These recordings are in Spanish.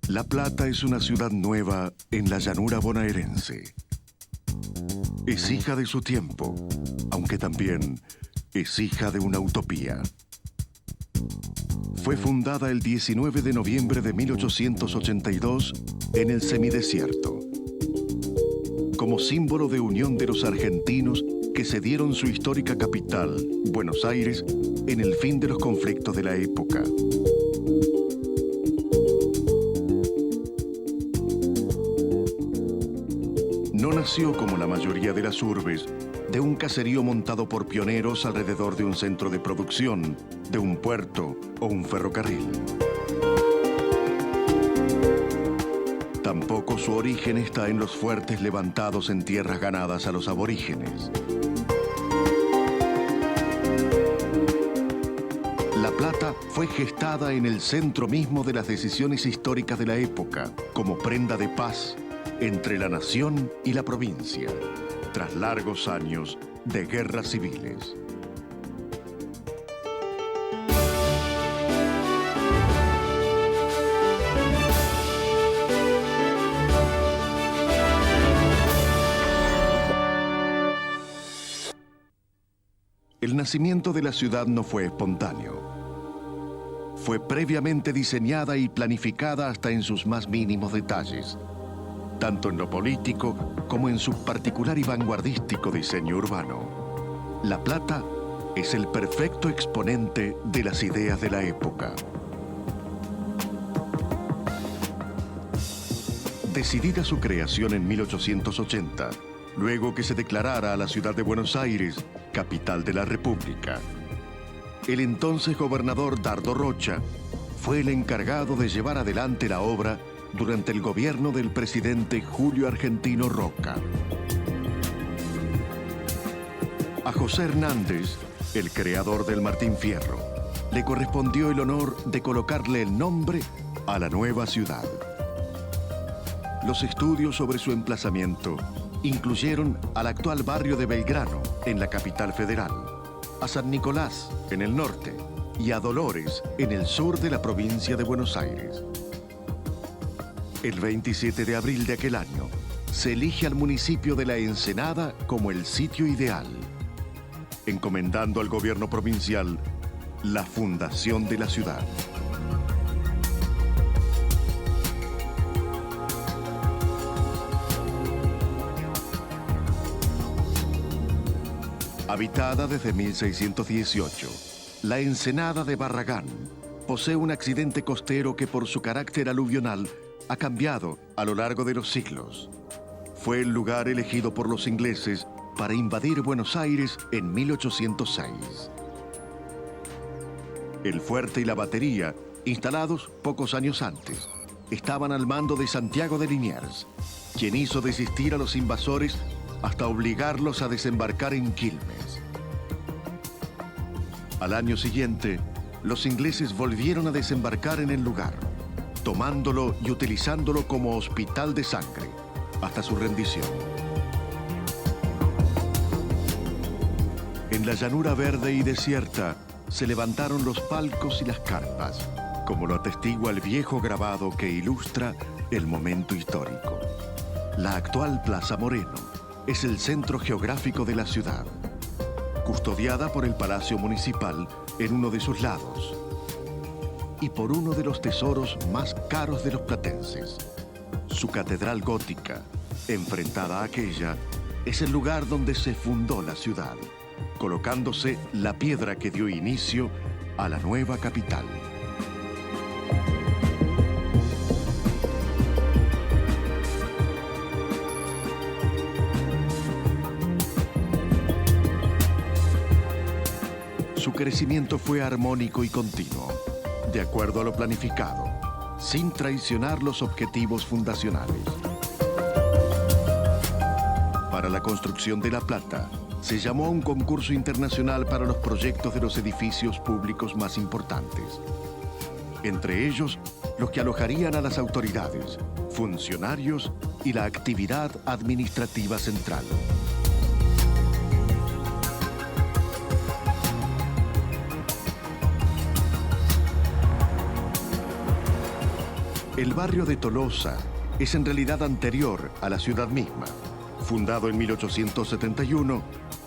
La Plata es una ciudad nueva en la llanura bonaerense. Es hija de su tiempo, aunque también es hija de una utopía. Fue fundada el 19 de noviembre de 1882 en el semidesierto, como símbolo de unión de los argentinos que cedieron su histórica capital, Buenos Aires, en el fin de los conflictos de la época. No nació, como la mayoría de las urbes, de un caserío montado por pioneros alrededor de un centro de producción, de un puerto o un ferrocarril. Tampoco su origen está en los fuertes levantados en tierras ganadas a los aborígenes. La Plata fue gestada en el centro mismo de las decisiones históricas de la época, como prenda de paz entre la nación y la provincia, tras largos años de guerras civiles. El nacimiento de la ciudad no fue espontáneo. Fue previamente diseñada y planificada hasta en sus más mínimos detalles, tanto en lo político como en su particular y vanguardístico diseño urbano. La Plata es el perfecto exponente de las ideas de la época. Decidida su creación en 1880, luego que se declarara a la ciudad de Buenos Aires capital de la República, el entonces gobernador Dardo Rocha fue el encargado de llevar adelante la obra durante el gobierno del presidente Julio Argentino Roca. A José Hernández, el creador del Martín Fierro, le correspondió el honor de colocarle el nombre a la nueva ciudad. Los estudios sobre su emplazamiento incluyeron al actual barrio de Belgrano, en la capital federal, a San Nicolás, en el norte, y a Dolores, en el sur de la provincia de Buenos Aires. El 27 de abril de aquel año, se elige al municipio de La Ensenada como el sitio ideal, encomendando al gobierno provincial la fundación de la ciudad. Habitada desde 1618, la Ensenada de Barragán posee un accidente costero que por su carácter aluvional ha cambiado a lo largo de los siglos. Fue el lugar elegido por los ingleses para invadir Buenos Aires en 1806. El fuerte y la batería, instalados pocos años antes, estaban al mando de Santiago de Liniers, quien hizo desistir a los invasores hasta obligarlos a desembarcar en Quilmes. Al año siguiente, los ingleses volvieron a desembarcar en el lugar, tomándolo y utilizándolo como hospital de sangre, hasta su rendición. En la llanura verde y desierta se levantaron los palcos y las carpas, como lo atestigua el viejo grabado que ilustra el momento histórico. La actual Plaza Moreno es el centro geográfico de la ciudad, custodiada por el Palacio Municipal en uno de sus lados y por uno de los tesoros más caros de los platenses. Su catedral gótica, enfrentada a aquella, es el lugar donde se fundó la ciudad, colocándose la piedra que dio inicio a la nueva capital. Su crecimiento fue armónico y continuo, de acuerdo a lo planificado, sin traicionar los objetivos fundacionales. Para la construcción de La Plata, se llamó a un concurso internacional para los proyectos de los edificios públicos más importantes. Entre ellos, los que alojarían a las autoridades, funcionarios y la actividad administrativa central. El barrio de Tolosa es en realidad anterior a la ciudad misma. Fundado en 1871,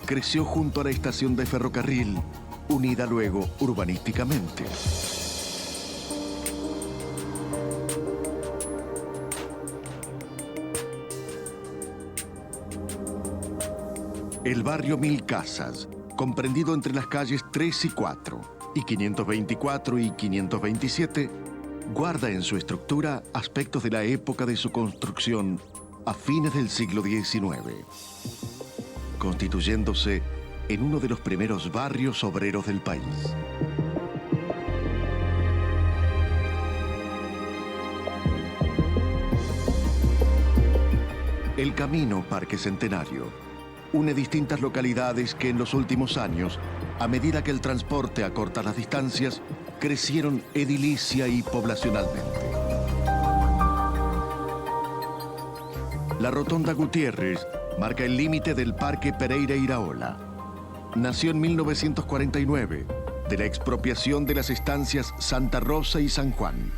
creció junto a la estación de ferrocarril, unida luego urbanísticamente. El barrio Mil Casas, comprendido entre las calles 3 y 4, y 524 y 527, guarda en su estructura aspectos de la época de su construcción a fines del siglo XIX, constituyéndose en uno de los primeros barrios obreros del país. El camino Parque Centenario une distintas localidades que en los últimos años, a medida que el transporte acorta las distancias, crecieron edilicia y poblacionalmente. La Rotonda Gutiérrez marca el límite del Parque Pereira Iraola. Nació en 1949 de la expropiación de las estancias Santa Rosa y San Juan,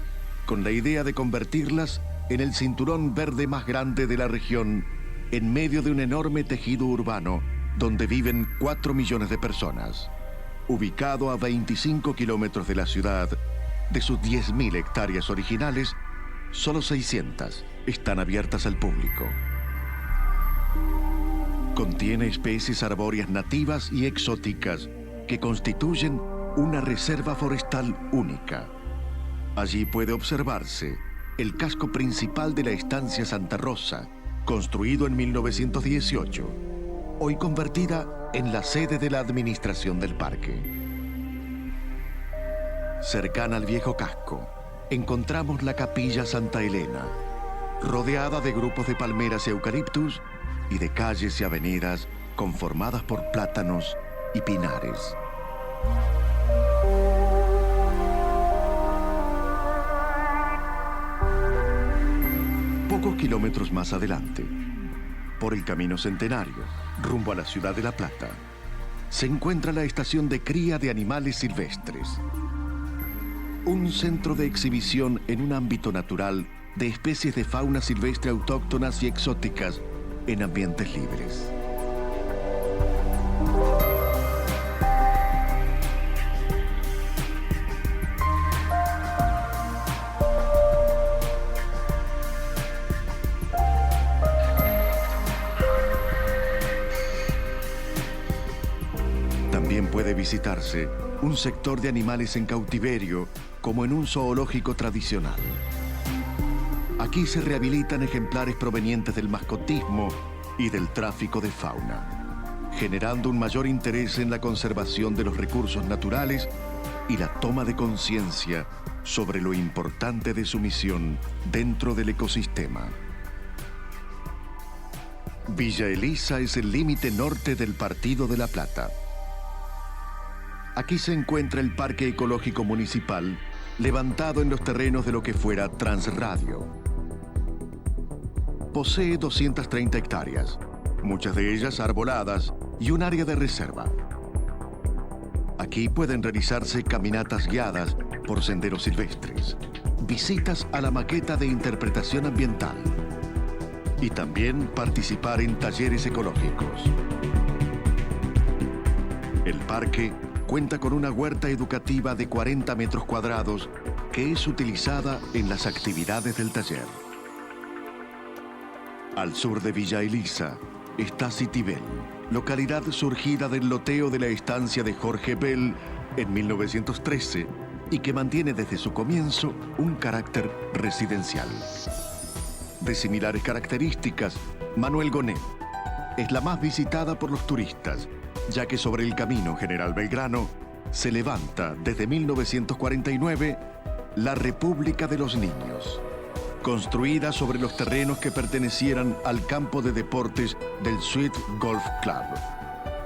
con la idea de convertirlas en el cinturón verde más grande de la región, en medio de un enorme tejido urbano donde viven 4 millones de personas. Ubicado a 25 kilómetros de la ciudad, de sus 10.000 hectáreas originales, solo 600 están abiertas al público. Contiene especies arbóreas nativas y exóticas que constituyen una reserva forestal única. Allí puede observarse el casco principal de la estancia Santa Rosa, construido en 1918, hoy convertida en la sede de la administración del parque. Cercana al viejo casco, encontramos la Capilla Santa Elena, rodeada de grupos de palmeras y eucaliptus y de calles y avenidas conformadas por plátanos y pinares. Pocos kilómetros más adelante, por el Camino Centenario, rumbo a la ciudad de La Plata, se encuentra la estación de cría de animales silvestres. Un centro de exhibición en un ámbito natural de especies de fauna silvestre autóctonas y exóticas en ambientes libres. También puede visitarse un sector de animales en cautiverio, como en un zoológico tradicional. Aquí se rehabilitan ejemplares provenientes del mascotismo y del tráfico de fauna, generando un mayor interés en la conservación de los recursos naturales y la toma de conciencia sobre lo importante de su misión dentro del ecosistema. Villa Elisa es el límite norte del Partido de La Plata. Aquí se encuentra el Parque Ecológico Municipal, levantado en los terrenos de lo que fuera Transradio. Posee 230 hectáreas, muchas de ellas arboladas y un área de reserva. Aquí pueden realizarse caminatas guiadas por senderos silvestres, visitas a la maqueta de interpretación ambiental y también participar en talleres ecológicos. El parque cuenta con una huerta educativa de 40 metros cuadrados que es utilizada en las actividades del taller. Al sur de Villa Elisa está Citibel, localidad surgida del loteo de la estancia de Jorge Bell en 1913 y que mantiene desde su comienzo un carácter residencial. De similares características, Manuel Gonet es la más visitada por los turistas, ya que sobre el camino General Belgrano se levanta desde 1949 la República de los Niños, construida sobre los terrenos que pertenecieran al campo de deportes del Sweet Golf Club.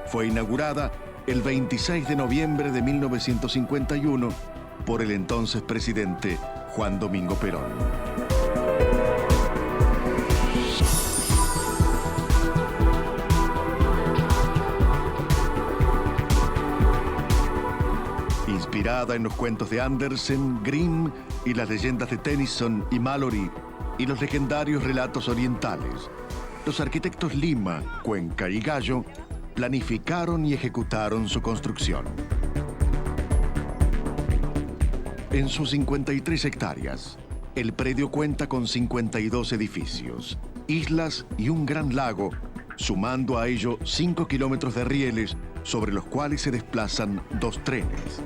Fue inaugurada el 26 de noviembre de 1951 por el entonces presidente Juan Domingo Perón. Inspirada en los cuentos de Andersen, Grimm y las leyendas de Tennyson y Malory y los legendarios relatos orientales, los arquitectos Lima, Cuenca y Gallo planificaron y ejecutaron su construcción. En sus 53 hectáreas, el predio cuenta con 52 edificios, islas y un gran lago, sumando a ello 5 kilómetros de rieles sobre los cuales se desplazan 2 trenes.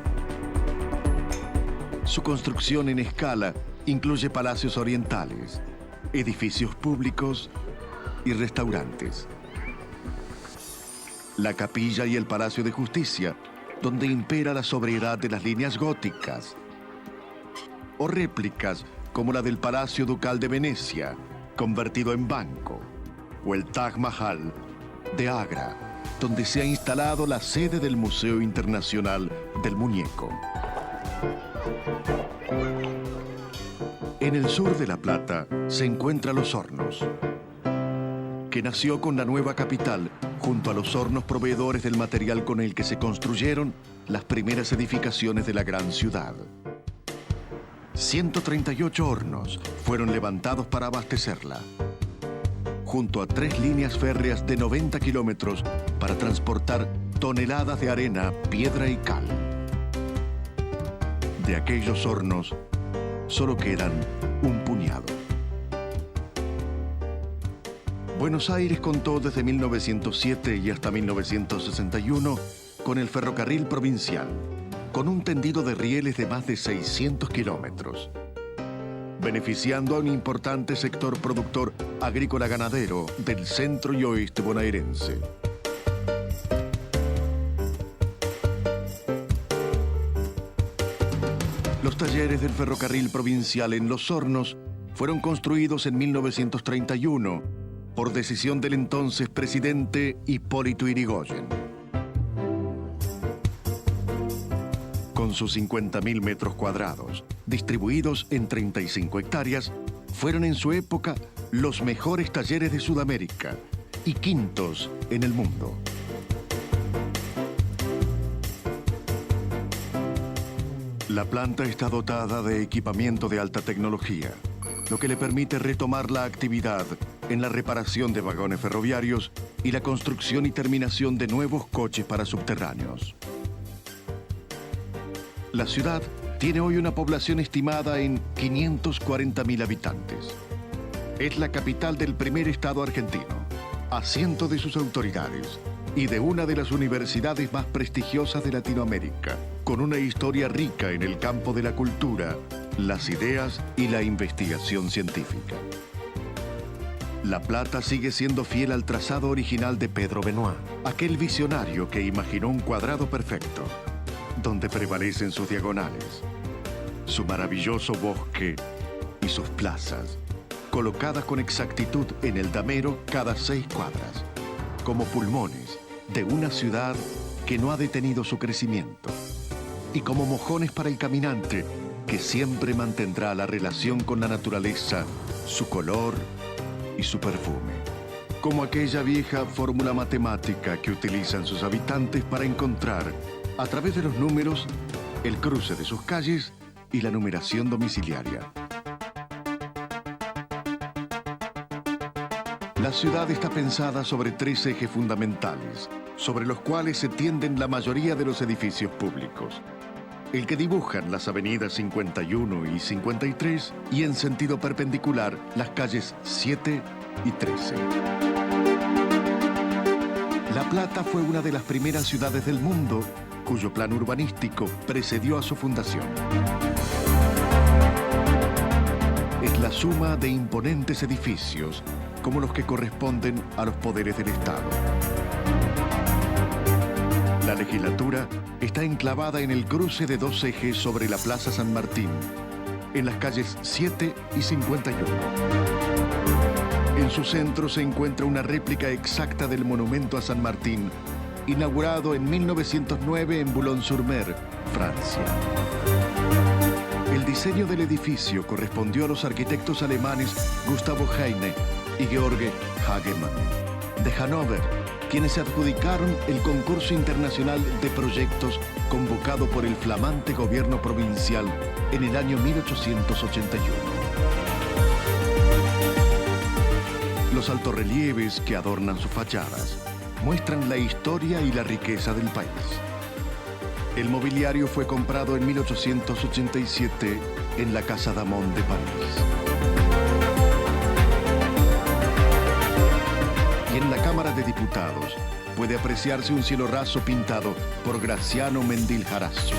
Su construcción en escala incluye palacios orientales, edificios públicos y restaurantes. La capilla y el Palacio de Justicia, donde impera la sobriedad de las líneas góticas, o réplicas como la del Palacio Ducal de Venecia, convertido en banco, o el Taj Mahal de Agra, donde se ha instalado la sede del Museo Internacional del Muñeco. En el sur de La Plata se encuentra Los Hornos, que nació con la nueva capital junto a los hornos proveedores del material con el que se construyeron las primeras edificaciones de la gran ciudad. 138 hornos fueron levantados para abastecerla, junto a 3 líneas férreas de 90 kilómetros para transportar toneladas de arena, piedra y cal. De aquellos hornos, solo quedan un puñado. Buenos Aires contó desde 1907 y hasta 1961 con el ferrocarril provincial, con un tendido de rieles de más de 600 kilómetros, beneficiando a un importante sector productor agrícola-ganadero del centro y oeste bonaerense. Los talleres del ferrocarril provincial en Los Hornos fueron construidos en 1931 por decisión del entonces presidente Hipólito Yrigoyen. Con sus 50.000 metros cuadrados, distribuidos en 35 hectáreas, fueron en su época los mejores talleres de Sudamérica y quintos en el mundo. La planta está dotada de equipamiento de alta tecnología, lo que le permite retomar la actividad en la reparación de vagones ferroviarios y la construcción y terminación de nuevos coches para subterráneos. La ciudad tiene hoy una población estimada en 540.000 habitantes. Es la capital del primer estado argentino, asiento de sus autoridades y de una de las universidades más prestigiosas de Latinoamérica, con una historia rica en el campo de la cultura, las ideas y la investigación científica. La Plata sigue siendo fiel al trazado original de Pedro Benoit, aquel visionario que imaginó un cuadrado perfecto, donde prevalecen sus diagonales, su maravilloso bosque y sus plazas, colocadas con exactitud en el damero cada 6 cuadras, como pulmones de una ciudad que no ha detenido su crecimiento, y como mojones para el caminante que siempre mantendrá la relación con la naturaleza, su color y su perfume, como aquella vieja fórmula matemática que utilizan sus habitantes para encontrar, a través de los números, el cruce de sus calles y la numeración domiciliaria. La ciudad está pensada sobre 3 ejes fundamentales, sobre los cuales se tienden la mayoría de los edificios públicos. El que dibujan las avenidas 51 y 53 y en sentido perpendicular las calles 7 y 13. La Plata fue una de las primeras ciudades del mundo cuyo plan urbanístico precedió a su fundación. Es la suma de imponentes edificios como los que corresponden a los poderes del Estado. La legislatura está enclavada en el cruce de 2 ejes sobre la Plaza San Martín, en las calles 7 y 51. En su centro se encuentra una réplica exacta del monumento a San Martín, inaugurado en 1909 en Boulogne-sur-Mer, Francia. El diseño del edificio correspondió a los arquitectos alemanes Gustavo Heine y George Hagemann. De Hannover quienes se adjudicaron el concurso internacional de proyectos convocado por el flamante gobierno provincial en el año 1881. Los altorrelieves que adornan sus fachadas muestran la historia y la riqueza del país. El mobiliario fue comprado en 1887 en la Casa Damont de París. Y en la Cámara de Diputados puede apreciarse un cielo raso pintado por Graziano Mendil-Harasso.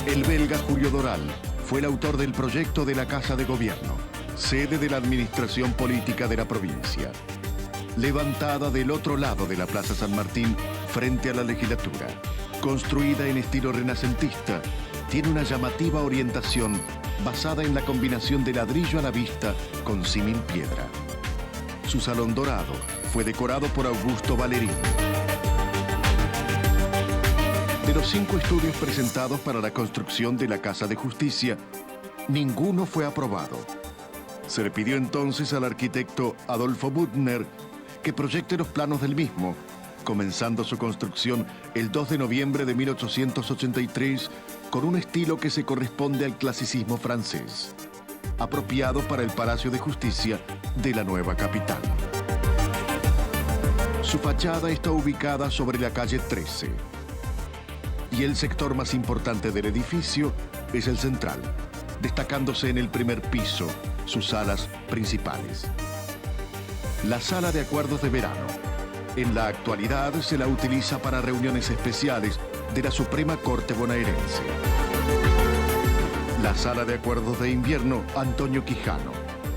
El belga Julio Doral fue el autor del proyecto de la Casa de Gobierno, sede de la administración política de la provincia. Levantada del otro lado de la Plaza San Martín, frente a la legislatura, construida en estilo renacentista, tiene una llamativa orientación basada en la combinación de ladrillo a la vista con símil piedra. Su salón dorado fue decorado por Augusto Valerín. De los 5 estudios presentados para la construcción de la Casa de Justicia, ninguno fue aprobado. Se le pidió entonces al arquitecto Adolfo Büttner que proyecte los planos del mismo, comenzando su construcción el 2 de noviembre de 1883 con un estilo que se corresponde al clasicismo francés, apropiado para el Palacio de Justicia de la nueva capital. Su fachada está ubicada sobre la calle 13 y el sector más importante del edificio es el central, destacándose en el primer piso sus salas principales. La Sala de Acuerdos de Verano. En la actualidad se la utiliza para reuniones especiales de la Suprema Corte Bonaerense. La Sala de Acuerdos de Invierno Antonio Quijano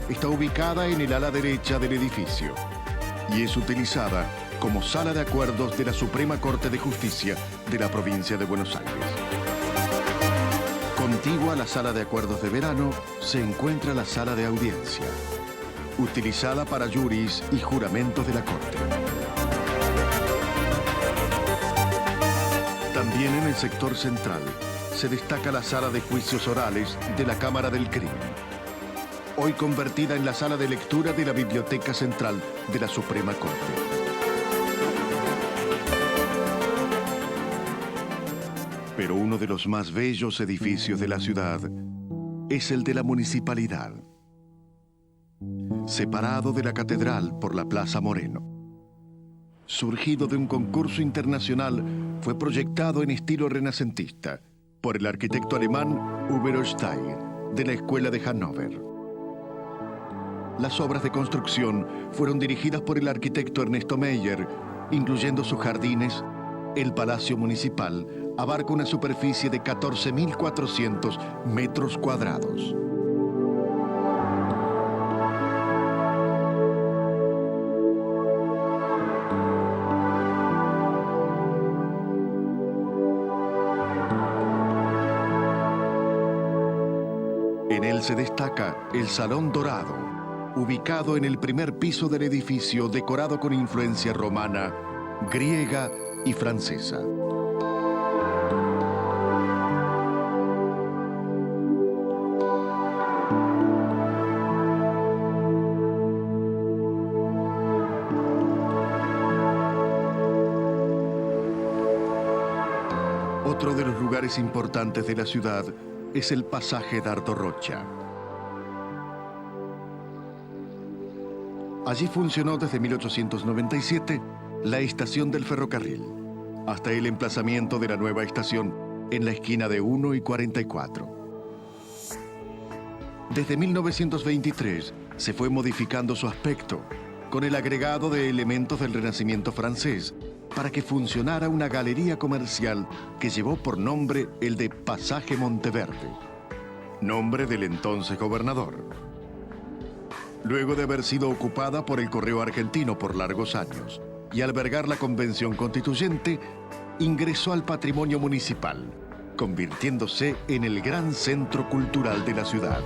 está ubicada en el ala derecha del edificio y es utilizada como Sala de Acuerdos de la Suprema Corte de Justicia de la provincia de Buenos Aires. Contigua a la Sala de Acuerdos de Verano se encuentra la Sala de Audiencia, utilizada para juris y juramentos de la Corte. También en el sector central se destaca la Sala de Juicios Orales de la Cámara del Crimen, hoy convertida en la sala de lectura de la Biblioteca Central de la Suprema Corte. Pero uno de los más bellos edificios de la ciudad es el de la municipalidad, separado de la catedral por la Plaza Moreno. Surgido de un concurso internacional, fue proyectado en estilo renacentista por el arquitecto alemán Uwe Steiger de la Escuela de Hannover. Las obras de construcción fueron dirigidas por el arquitecto Ernesto Meyer, incluyendo sus jardines. El Palacio Municipal abarca una superficie de 14.400 metros cuadrados. En él se destaca el Salón Dorado, ubicado en el primer piso del edificio decorado con influencia romana, griega y francesa. Otro de los lugares importantes de la ciudad es el pasaje Dardo Rocha. Allí funcionó desde 1897 la estación del ferrocarril, hasta el emplazamiento de la nueva estación en la esquina de 1 y 44. Desde 1923 se fue modificando su aspecto, con el agregado de elementos del Renacimiento francés, para que funcionara una galería comercial que llevó por nombre el de Pasaje Monteverde, nombre del entonces gobernador. Luego de haber sido ocupada por el Correo Argentino por largos años y albergar la Convención Constituyente, ingresó al patrimonio municipal, convirtiéndose en el gran centro cultural de la ciudad.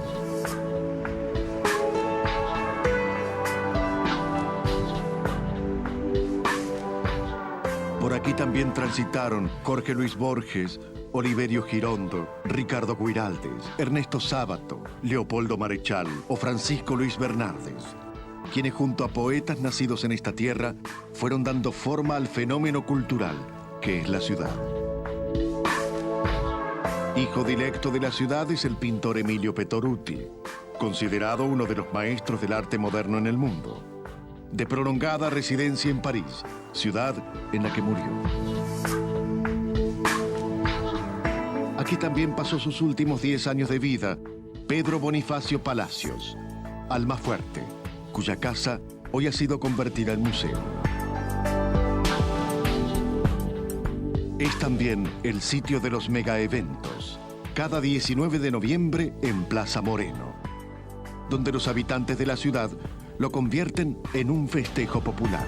Por aquí también transitaron Jorge Luis Borges, Oliverio Girondo, Ricardo Guiraldes, Ernesto Sábato, Leopoldo Marechal o Francisco Luis Bernardes, quienes junto a poetas nacidos en esta tierra fueron dando forma al fenómeno cultural que es la ciudad. Hijo directo de la ciudad es el pintor Emilio Petoruti, considerado uno de los maestros del arte moderno en el mundo, de prolongada residencia en París, ciudad en la que murió. Aquí también pasó sus últimos 10 años de vida Pedro Bonifacio Palacios, alma fuerte, cuya casa hoy ha sido convertida en museo. Es también el sitio de los megaeventos, cada 19 de noviembre en Plaza Moreno, donde los habitantes de la ciudad lo convierten en un festejo popular.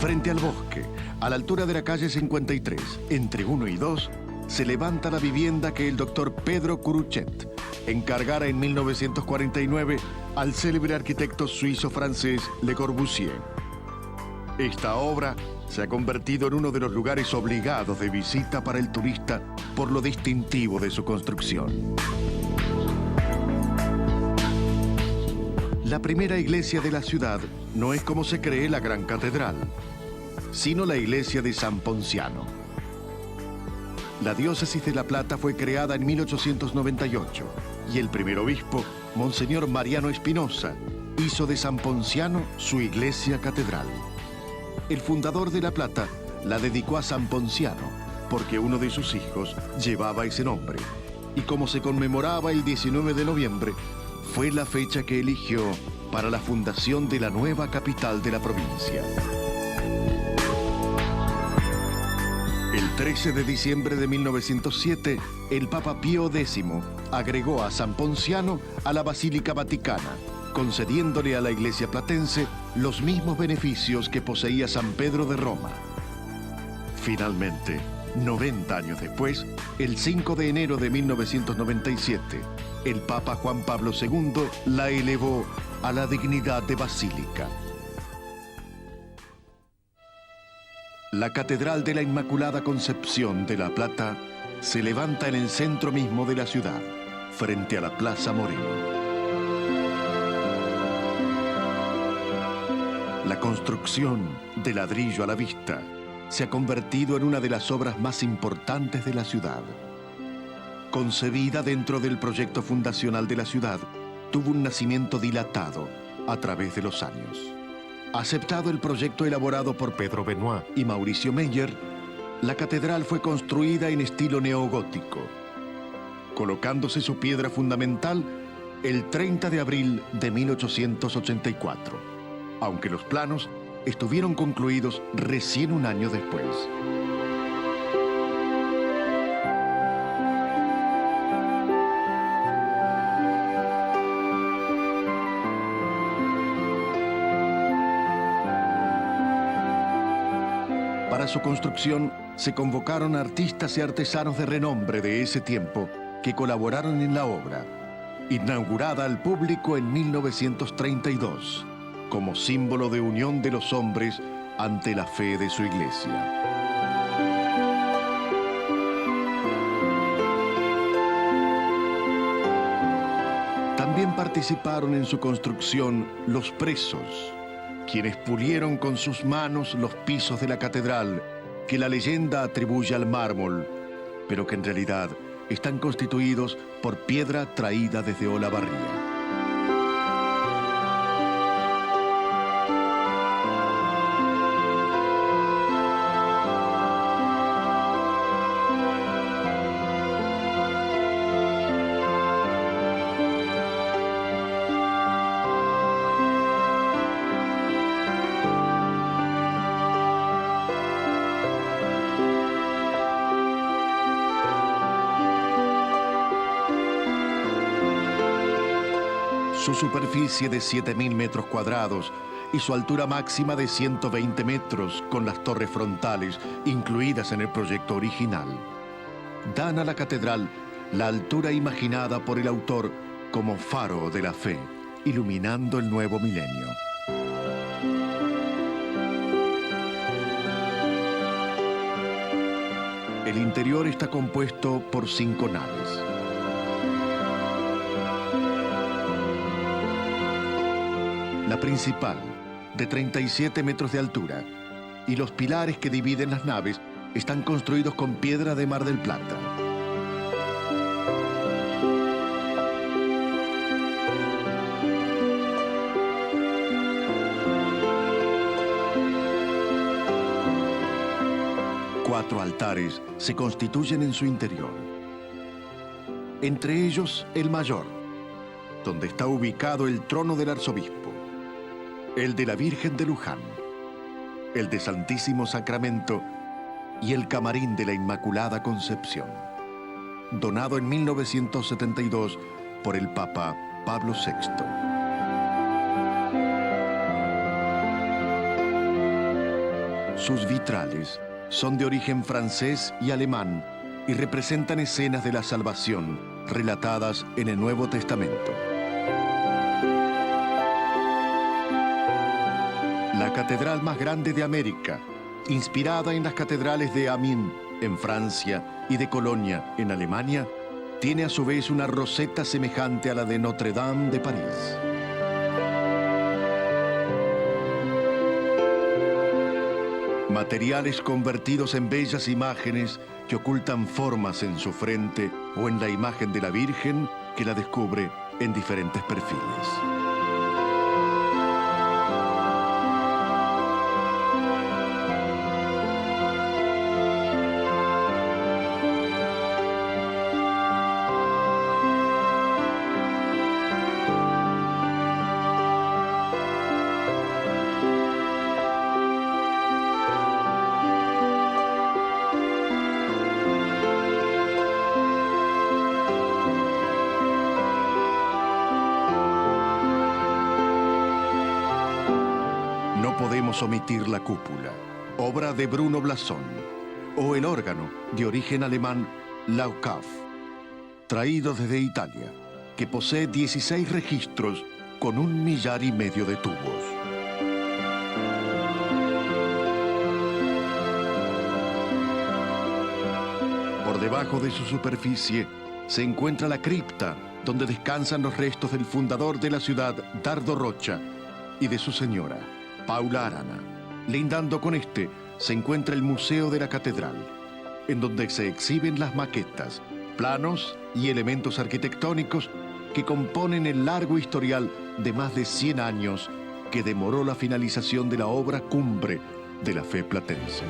Frente al bosque, a la altura de la calle 53, entre 1 y 2, se levanta la vivienda que el doctor Pedro Curuchet encargara en 1949 al célebre arquitecto suizo-francés Le Corbusier. Esta obra se ha convertido en uno de los lugares obligados de visita para el turista por lo distintivo de su construcción. La primera iglesia de la ciudad no es como se cree la gran catedral, sino la iglesia de San Ponciano. La diócesis de La Plata fue creada en 1898 y el primer obispo, Monseñor Mariano Espinosa, hizo de San Ponciano su iglesia catedral. El fundador de La Plata la dedicó a San Ponciano porque uno de sus hijos llevaba ese nombre y como se conmemoraba el 19 de noviembre, fue la fecha que eligió para la fundación de la nueva capital de la provincia. El 13 de diciembre de 1907, el Papa Pío X agregó a San Ponciano a la Basílica Vaticana, concediéndole a la Iglesia platense los mismos beneficios que poseía San Pedro de Roma. Finalmente, 90 años después, el 5 de enero de 1997, el Papa Juan Pablo II la elevó a la dignidad de basílica. La Catedral de la Inmaculada Concepción de La Plata se levanta en el centro mismo de la ciudad, frente a la Plaza Moreno. La construcción, de ladrillo a la vista, se ha convertido en una de las obras más importantes de la ciudad. Concebida dentro del proyecto fundacional de la ciudad, tuvo un nacimiento dilatado a través de los años. Aceptado el proyecto elaborado por Pedro Benoit y Mauricio Meyer, la catedral fue construida en estilo neogótico, colocándose su piedra fundamental el 30 de abril de 1884, aunque los planos estuvieron concluidos recién un año después. Para su construcción se convocaron artistas y artesanos de renombre de ese tiempo que colaboraron en la obra, inaugurada al público en 1932, como símbolo de unión de los hombres ante la fe de su iglesia. También participaron en su construcción los presos, quienes pulieron con sus manos los pisos de la catedral que la leyenda atribuye al mármol, pero que en realidad están constituidos por piedra traída desde Olavarría. Su superficie de 7.000 metros cuadrados y su altura máxima de 120 metros con las torres frontales incluidas en el proyecto original, dan a la catedral la altura imaginada por el autor como faro de la fe, iluminando el nuevo milenio. El interior está compuesto por 5 naves. La principal, de 37 metros de altura, y los pilares que dividen las naves están construidos con piedra de Mar del Plata. Cuatro altares se constituyen en su interior. Entre ellos, el mayor, donde está ubicado el trono del arzobispo, el de la Virgen de Luján, el de Santísimo Sacramento y el camarín de la Inmaculada Concepción, donado en 1972 por el Papa Pablo VI. Sus vitrales son de origen francés y alemán y representan escenas de la salvación relatadas en el Nuevo Testamento. La catedral más grande de América, inspirada en las catedrales de Amiens, en Francia, y de Colonia, en Alemania, tiene a su vez una roseta semejante a la de Notre Dame de París. Materiales convertidos en bellas imágenes que ocultan formas en su frente o en la imagen de la Virgen que la descubre en diferentes perfiles. No podemos omitir la cúpula, obra de Bruno Blasón, o el órgano, de origen alemán, Laukauf, traído desde Italia, que posee 16 registros con 1,5 millar de tubos. Por debajo de su superficie se encuentra la cripta, donde descansan los restos del fundador de la ciudad, Dardo Rocha, y de su señora, Paula Arana. Lindando con este se encuentra el Museo de la Catedral, en donde se exhiben las maquetas, planos y elementos arquitectónicos que componen el largo historial de más de 100 años que demoró la finalización de la obra cumbre de la fe platense.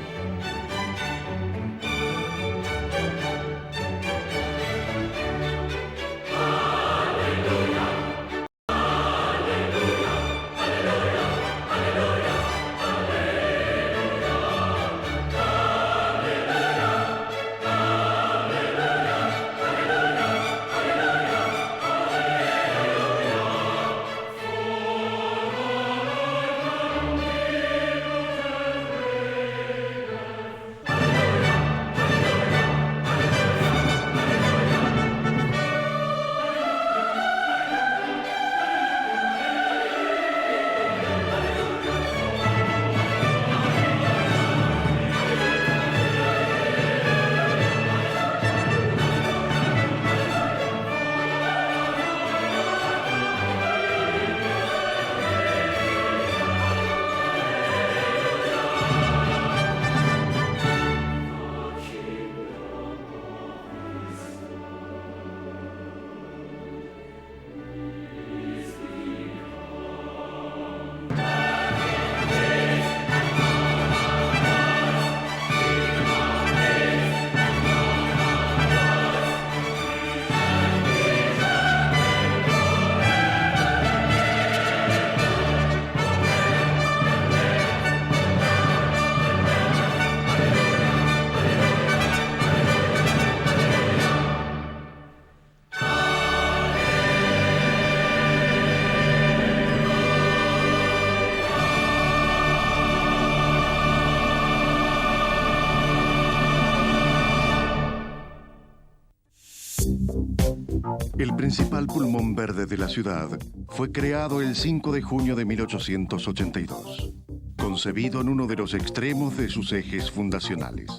El principal pulmón verde de la ciudad fue creado el 5 de junio de 1882, concebido en uno de los extremos de sus ejes fundacionales.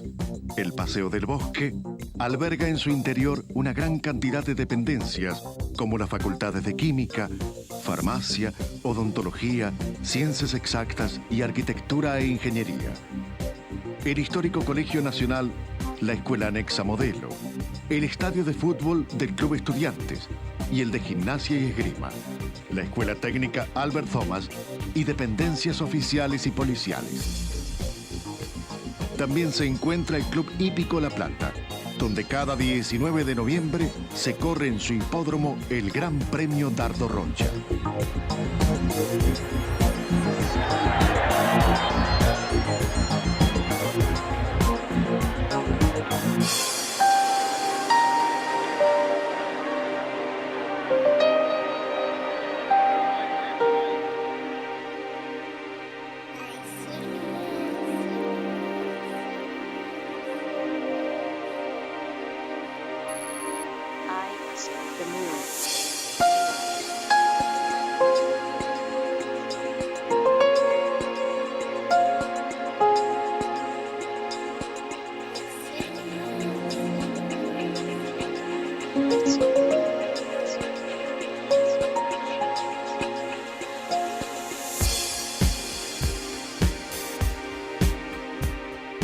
El Paseo del Bosque alberga en su interior una gran cantidad de dependencias como las facultades de Química, Farmacia, Odontología, Ciencias Exactas y Arquitectura e Ingeniería. El histórico Colegio Nacional, la Escuela Anexa Modelo, el estadio de fútbol del Club Estudiantes y el de Gimnasia y Esgrima, la Escuela Técnica Albert Thomas y dependencias oficiales y policiales. También se encuentra el Club Hípico La Plata, donde cada 19 de noviembre se corre en su hipódromo el Gran Premio Dardo Rocha. The moon.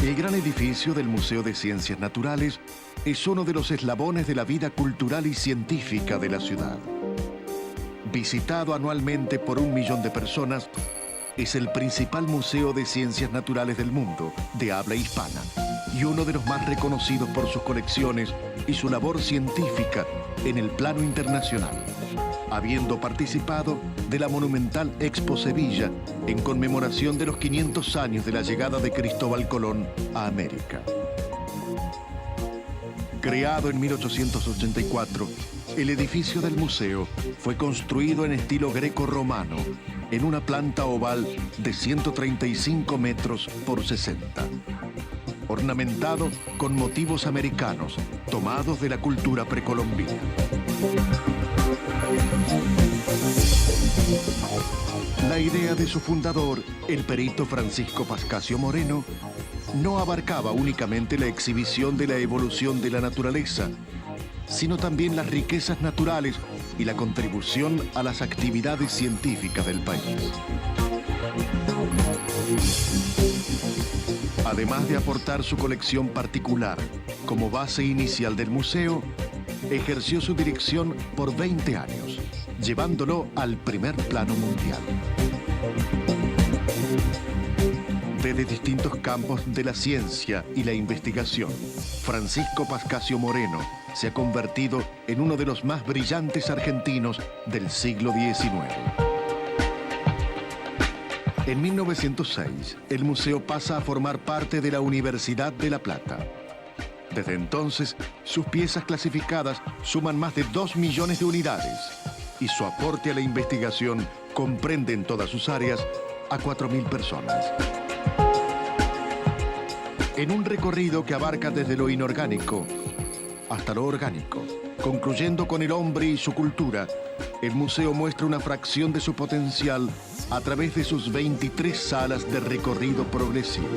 El gran edificio del Museo de Ciencias Naturales es uno de los eslabones de la vida cultural y científica de la ciudad. Visitado anualmente por 1 millón de personas, es el principal museo de ciencias naturales del mundo, de habla hispana, y uno de los más reconocidos por sus colecciones y su labor científica en el plano internacional, habiendo participado de la monumental Expo Sevilla en conmemoración de los 500 años de la llegada de Cristóbal Colón a América. Creado en 1884, el edificio del museo fue construido en estilo greco-romano, en una planta oval de 135 metros por 60, ornamentado con motivos americanos tomados de la cultura precolombina. La idea de su fundador, el perito Francisco Pascasio Moreno, no abarcaba únicamente la exhibición de la evolución de la naturaleza, sino también las riquezas naturales y la contribución a las actividades científicas del país. Además de aportar su colección particular como base inicial del museo, ejerció su dirección por 20 años, llevándolo al primer plano mundial. Desde distintos campos de la ciencia y la investigación, Francisco Pascasio Moreno se ha convertido en uno de los más brillantes argentinos del siglo XIX. En 1906, el museo pasa a formar parte de la Universidad de La Plata. Desde entonces, sus piezas clasificadas suman más de 2 millones de unidades y su aporte a la investigación comprende en todas sus áreas a 4.000 personas. En un recorrido que abarca desde lo inorgánico hasta lo orgánico, concluyendo con el hombre y su cultura, el museo muestra una fracción de su potencial a través de sus 23 salas de recorrido progresivo.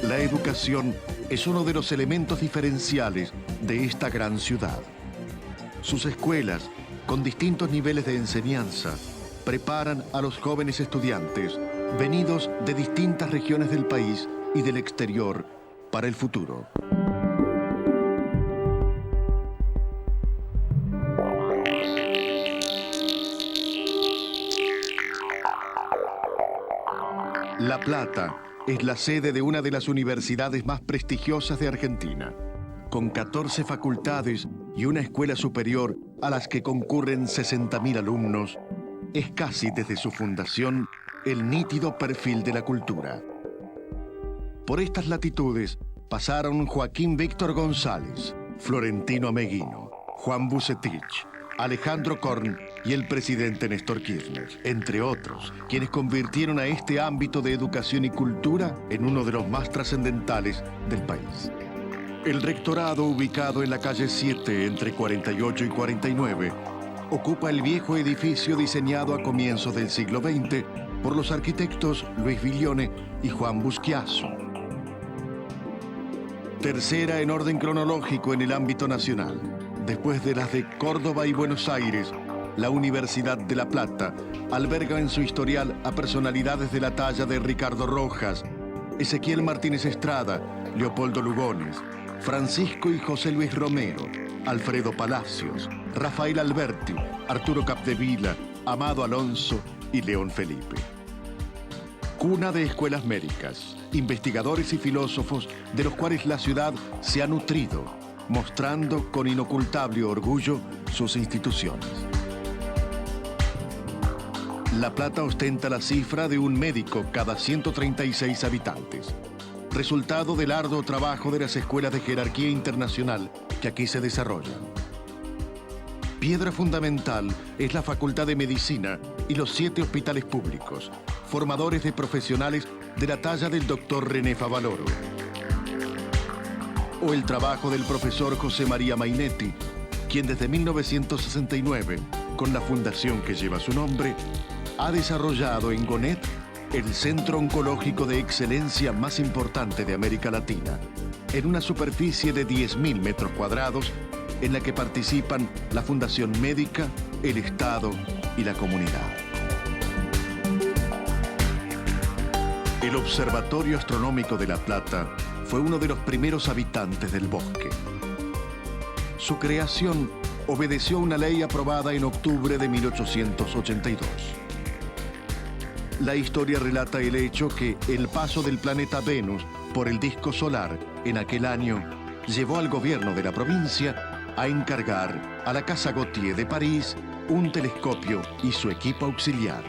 La educación es uno de los elementos diferenciales de esta gran ciudad. Sus escuelas, con distintos niveles de enseñanza, preparan a los jóvenes estudiantes venidos de distintas regiones del país y del exterior para el futuro. La Plata es la sede de una de las universidades más prestigiosas de Argentina, con 14 facultades y una escuela superior a las que concurren 60.000 alumnos. Es casi desde su fundación el nítido perfil de la cultura. Por estas latitudes pasaron Joaquín Víctor González, Florentino Ameghino, Juan Bucetich, Alejandro Korn y el presidente Néstor Kirchner, entre otros, quienes convirtieron a este ámbito de educación y cultura en uno de los más trascendentales del país. El rectorado, ubicado en la calle 7 entre 48 y 49, ocupa el viejo edificio diseñado a comienzos del siglo XX por los arquitectos Luis Viglione y Juan Buschiazzo. Tercera en orden cronológico en el ámbito nacional, después de las de Córdoba y Buenos Aires, la Universidad de La Plata alberga en su historial a personalidades de la talla de Ricardo Rojas, Ezequiel Martínez Estrada, Leopoldo Lugones, Francisco y José Luis Romero, Alfredo Palacios, Rafael Alberti, Arturo Capdevila, Amado Alonso y León Felipe. Cuna de escuelas médicas, investigadores y filósofos de los cuales la ciudad se ha nutrido, mostrando con inocultable orgullo sus instituciones. La Plata ostenta la cifra de un médico cada 136 habitantes, resultado del arduo trabajo de las escuelas de jerarquía internacional que aquí se desarrollan. Piedra fundamental es la Facultad de Medicina y los 7 hospitales públicos, formadores de profesionales de la talla del doctor René Favaloro. O el trabajo del profesor José María Mainetti, quien desde 1969, con la fundación que lleva su nombre, ha desarrollado en Gonet el centro oncológico de excelencia más importante de América Latina, en una superficie de 10.000 metros cuadrados, en la que participan la Fundación Médica, el Estado y la comunidad. El Observatorio Astronómico de La Plata fue uno de los primeros habitantes del bosque. Su creación obedeció a una ley aprobada en octubre de 1882. La historia relata el hecho que el paso del planeta Venus por el disco solar en aquel año llevó al gobierno de la provincia a encargar a la Casa Gautier de París un telescopio y su equipo auxiliar.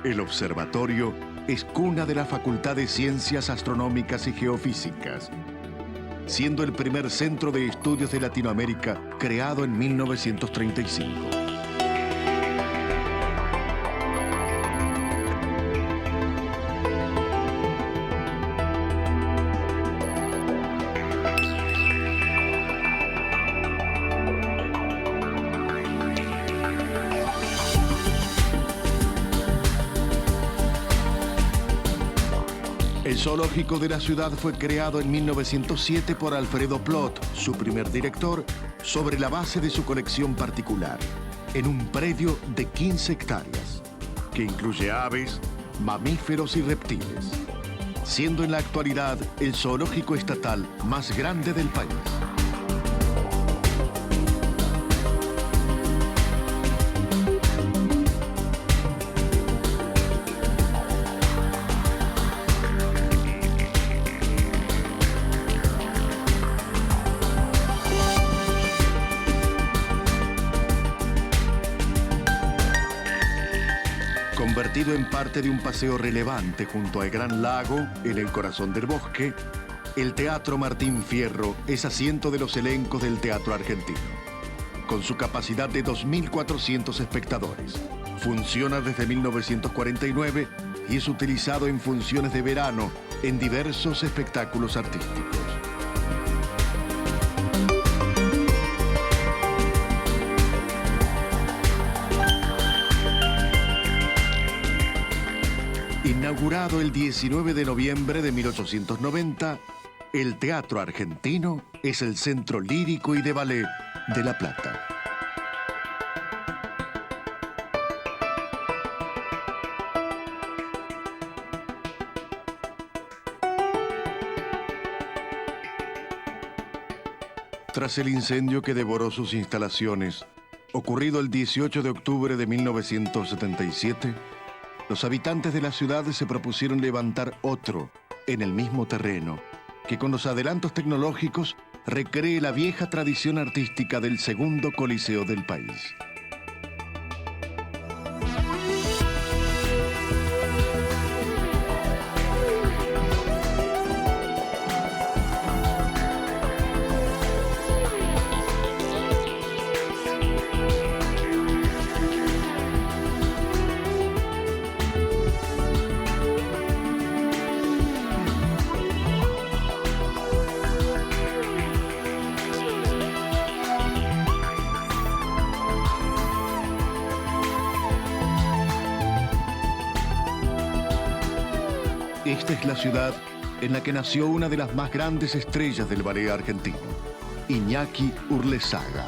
El observatorio es cuna de la Facultad de Ciencias Astronómicas y Geofísicas, siendo el primer centro de estudios de Latinoamérica creado en 1935. El zoológico de la ciudad fue creado en 1907 por Alfredo Plot, su primer director, sobre la base de su colección particular, en un predio de 15 hectáreas, que incluye aves, mamíferos y reptiles, siendo en la actualidad el zoológico estatal más grande del país. Convertido en parte de un paseo relevante junto al Gran Lago, en el corazón del bosque, el Teatro Martín Fierro es asiento de los elencos del teatro argentino. Con su capacidad de 2.400 espectadores, funciona desde 1949 y es utilizado en funciones de verano en diversos espectáculos artísticos. Inaugurado el 19 de noviembre de 1890, el Teatro Argentino es el centro lírico y de ballet de La Plata. Tras el incendio que devoró sus instalaciones, ocurrido el 18 de octubre de 1977, los habitantes de la ciudad se propusieron levantar otro en el mismo terreno, que con los adelantos tecnológicos recree la vieja tradición artística del segundo coliseo del país. Esta es la ciudad en la que nació una de las más grandes estrellas del ballet argentino, Iñaki Urlesaga.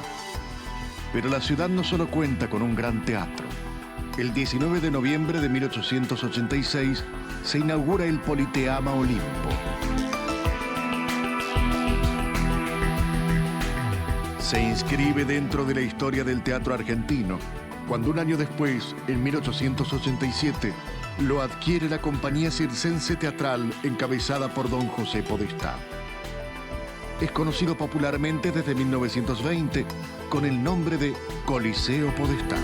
Pero la ciudad no solo cuenta con un gran teatro. El 19 de noviembre de 1886 se inaugura el Politeama Olimpo. Se inscribe dentro de la historia del teatro argentino, cuando un año después, en 1887, lo adquiere la Compañía Circense Teatral encabezada por don José Podestá. Es conocido popularmente desde 1920 con el nombre de Coliseo Podestá.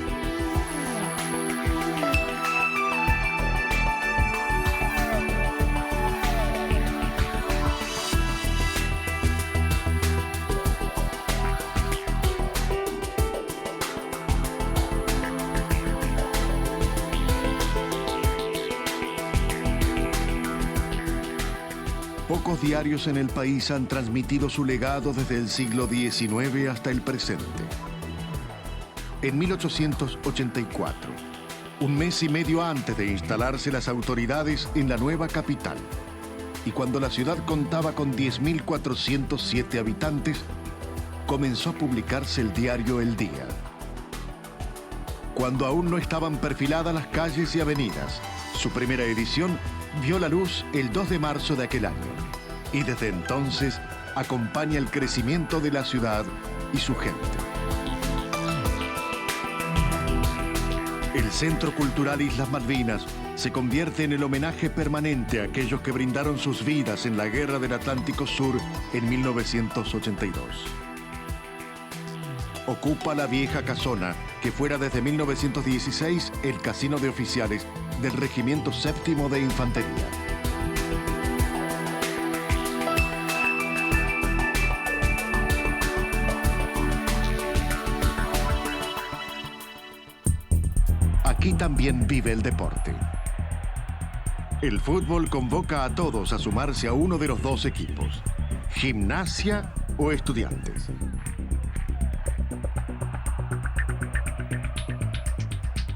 Pocos diarios en el país han transmitido su legado desde el siglo XIX hasta el presente. En 1884, un mes y medio antes de instalarse las autoridades en la nueva capital, y cuando la ciudad contaba con 10.407 habitantes, comenzó a publicarse el diario El Día. Cuando aún no estaban perfiladas las calles y avenidas, su primera edición vio la luz el 2 de marzo de aquel año, y desde entonces acompaña el crecimiento de la ciudad y su gente. El Centro Cultural Islas Malvinas se convierte en el homenaje permanente a aquellos que brindaron sus vidas en la Guerra del Atlántico Sur en 1982. Ocupa la vieja casona, que fuera desde 1916 el casino de oficiales del Regimiento Séptimo de Infantería. Aquí también vive el deporte. El fútbol convoca a todos a sumarse a uno de los dos equipos, Gimnasia o Estudiantes.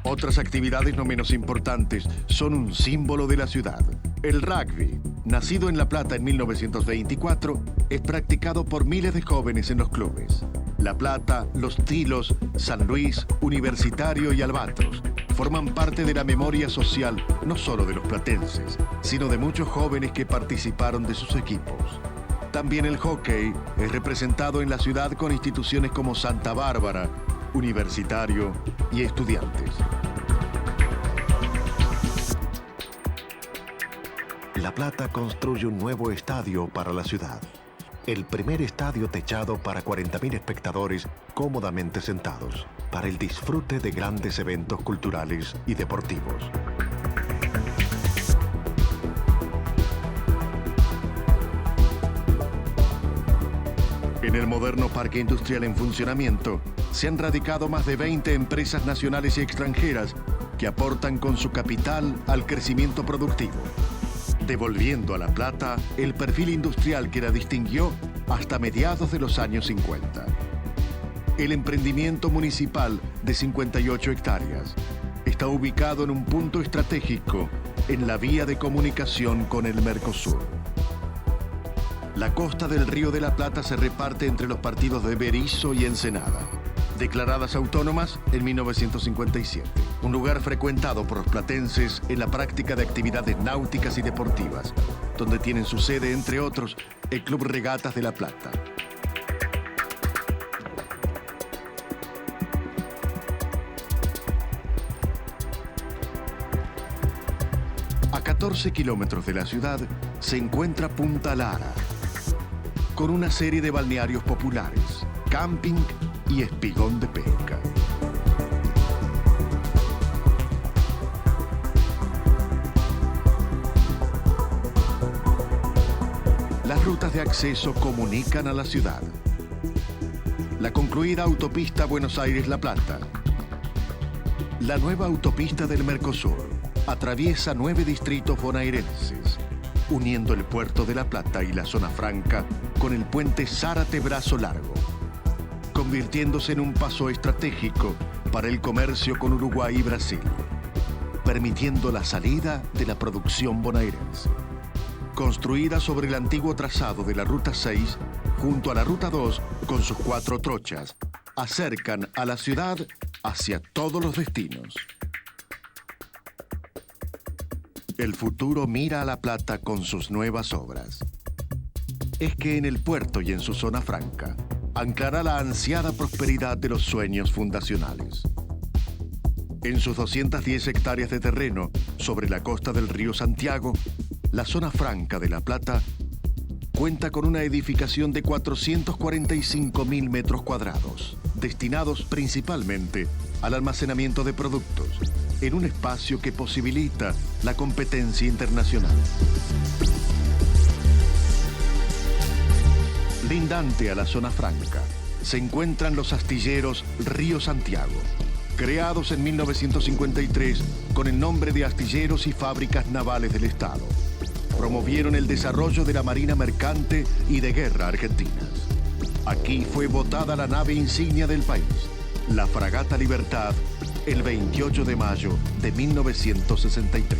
Otras actividades no menos importantes son un símbolo de la ciudad. El rugby, nacido en La Plata en 1924, es practicado por miles de jóvenes en los clubes. La Plata, Los Tilos, San Luis, Universitario y Albatros forman parte de la memoria social no solo de los platenses, sino de muchos jóvenes que participaron de sus equipos. También el hockey es representado en la ciudad con instituciones como Santa Bárbara, Universitario y Estudiantes. La Plata construye un nuevo estadio para la ciudad. El primer estadio techado para 40.000 espectadores cómodamente sentados, para el disfrute de grandes eventos culturales y deportivos. En el moderno parque industrial en funcionamiento, se han radicado más de 20 empresas nacionales y extranjeras que aportan con su capital al crecimiento productivo, devolviendo a La Plata el perfil industrial que la distinguió hasta mediados de los años 50. El emprendimiento municipal de 58 hectáreas está ubicado en un punto estratégico en la vía de comunicación con el Mercosur. La costa del Río de la Plata se reparte entre los partidos de Berisso y Ensenada, declaradas autónomas en 1957. Un lugar frecuentado por los platenses en la práctica de actividades náuticas y deportivas, donde tienen su sede, entre otros, el Club Regatas de La Plata. A 14 kilómetros de la ciudad se encuentra Punta Lara, con una serie de balnearios populares, camping y espigón de pesca. Las rutas de acceso comunican a la ciudad. La concluida autopista Buenos Aires-La Plata. La nueva autopista del Mercosur atraviesa 9 distritos bonaerenses, uniendo el puerto de La Plata y la zona franca con el puente Zárate-Brazo Largo, convirtiéndose en un paso estratégico para el comercio con Uruguay y Brasil, permitiendo la salida de la producción bonaerense. construida sobre el antiguo trazado de la Ruta 6, junto a la Ruta 2 con sus 4 trochas, acercan a la ciudad hacia todos los destinos. El futuro mira a La Plata con sus nuevas obras. Es que en el puerto y en su zona franca anclará la ansiada prosperidad de los sueños fundacionales. En sus 210 hectáreas de terreno sobre la costa del río Santiago, la zona franca de La Plata cuenta con una edificación de 445.000 metros cuadrados, destinados principalmente al almacenamiento de productos, en un espacio que posibilita la competencia internacional. Lindante a la zona franca se encuentran los astilleros Río Santiago, creados en 1953 con el nombre de Astilleros y Fábricas Navales del Estado. Promovieron el desarrollo de la marina mercante y de guerra argentinas. Aquí fue votada la nave insignia del país, la Fragata Libertad, el 28 de mayo de 1963.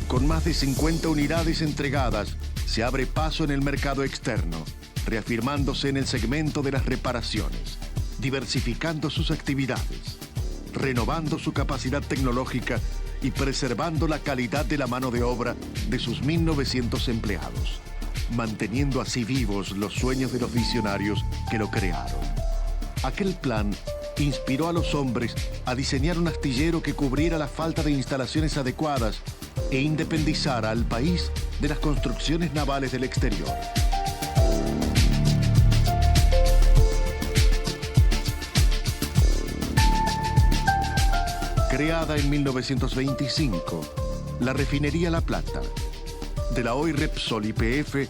Con más de 50 unidades entregadas, se abre paso en el mercado externo, reafirmándose en el segmento de las reparaciones, diversificando sus actividades, renovando su capacidad tecnológica y preservando la calidad de la mano de obra de sus 1.900 empleados, manteniendo así vivos los sueños de los visionarios que lo crearon. Aquel plan inspiró a los hombres a diseñar un astillero que cubriera la falta de instalaciones adecuadas e independizara al país de las construcciones navales del exterior. Creada en 1925, la refinería La Plata, de la hoy Repsol YPF,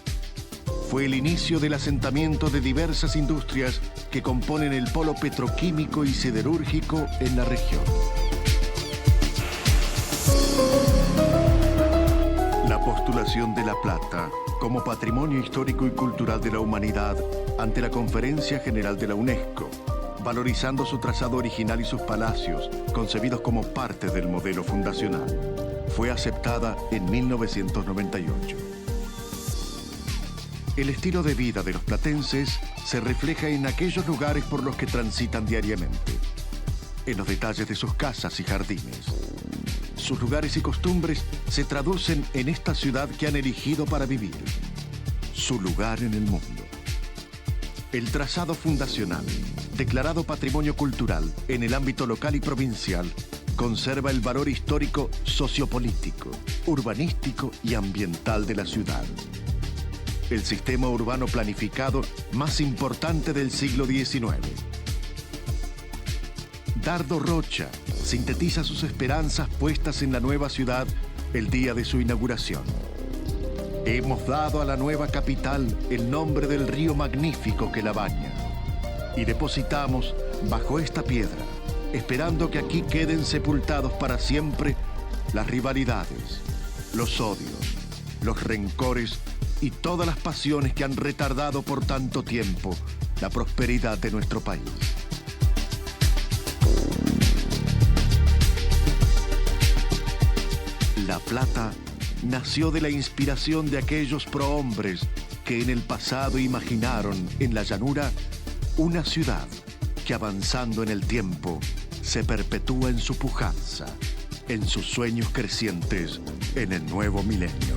fue el inicio del asentamiento de diversas industrias que componen el polo petroquímico y siderúrgico en la región. La postulación de La Plata como Patrimonio Histórico y Cultural de la Humanidad ante la Conferencia General de la UNESCO, valorizando su trazado original y sus palacios, concebidos como parte del modelo fundacional, fue aceptada en 1998. El estilo de vida de los platenses se refleja en aquellos lugares por los que transitan diariamente, en los detalles de sus casas y jardines. Sus lugares y costumbres se traducen en esta ciudad que han elegido para vivir, su lugar en el mundo. El trazado fundacional, declarado Patrimonio Cultural en el ámbito local y provincial, conserva el valor histórico, sociopolítico, urbanístico y ambiental de la ciudad. El sistema urbano planificado más importante del siglo XIX. Dardo Rocha sintetiza sus esperanzas puestas en la nueva ciudad el día de su inauguración. Hemos dado a la nueva capital el nombre del río magnífico que la baña y depositamos bajo esta piedra, esperando que aquí queden sepultados para siempre las rivalidades, los odios, los rencores y todas las pasiones que han retardado por tanto tiempo la prosperidad de nuestro país. La Plata nació de la inspiración de aquellos prohombres que en el pasado imaginaron en la llanura una ciudad que avanzando en el tiempo se perpetúa en su pujanza, en sus sueños crecientes en el nuevo milenio.